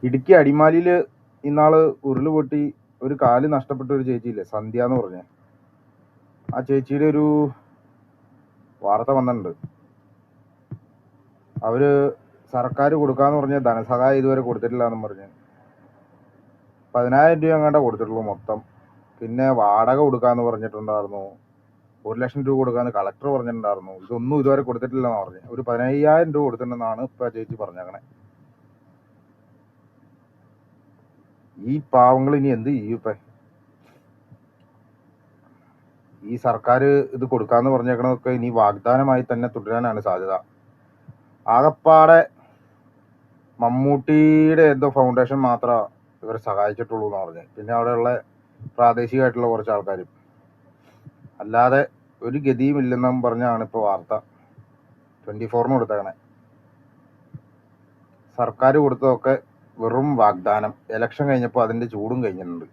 ഇടുക്കി അടിമാലിയിൽ ഇന്നാള് ഉരുള് പൊട്ടി ഒരു കാല് നഷ്ടപ്പെട്ട ഒരു ചേച്ചിയില്ലേ, സന്ധ്യ എന്ന് പറഞ്ഞ ആ ചേച്ചിയുടെ ഒരു വാർത്ത വന്നിട്ടുണ്ട്. അവര് സർക്കാർ കൊടുക്കാന്ന് പറഞ്ഞ ധനസഹായം ഇതുവരെ കൊടുത്തിട്ടില്ല എന്നും പറഞ്ഞ് 10,000 രൂപ എങ്ങാണ്ട കൊടുത്തിട്ടുള്ളൂ മൊത്തം. പിന്നെ വാടക കൊടുക്കാന്ന് പറഞ്ഞിട്ടുണ്ടായിരുന്നു, 1,00,000 രൂപ കൊടുക്കാന്ന് കളക്ടർ പറഞ്ഞിട്ടുണ്ടായിരുന്നു. ഇതൊന്നും ഇതുവരെ കൊടുത്തിട്ടില്ലെന്നാണ് പറഞ്ഞത്. ഒരു 15,000 രൂപ കൊടുത്തിട്ടുണ്ടെന്നാണ് ഇപ്പൊ ചേച്ചി പറഞ്ഞേക്കണേ. ഈ പാവങ്ങൾ ഇനി എന്ത് ചെയ്യും? ഇപ്പൊ ഈ സർക്കാർ ഇത് കൊടുക്കാന്ന് പറഞ്ഞേക്കണതൊക്കെ ഇനി വാഗ്ദാനമായി തന്നെ തുടരാനാണ് സാധ്യത. ആകപ്പാടെ മമ്മൂട്ടിയുടെ എന്തോ ഫൗണ്ടേഷൻ മാത്രമേ ഇവരെ സഹായിച്ചിട്ടുള്ളൂ എന്ന് പറഞ്ഞ്, പിന്നെ അവിടെയുള്ള പ്രാദേശികമായിട്ടുള്ള കുറച്ച് ആൾക്കാരും, അല്ലാതെ ഒരു ഗതിയും ഇല്ലെന്നും പറഞ്ഞാണ് ഇപ്പോൾ വാർത്ത 24-ന് കൊടുത്തേക്കണേ. സർക്കാർ കൊടുത്തതൊക്കെ വെറും വാഗ്ദാനം. ഇലക്ഷൻ കഴിഞ്ഞപ്പോൾ അതിൻ്റെ ചൂടും കഴിഞ്ഞിട്ടുണ്ട്.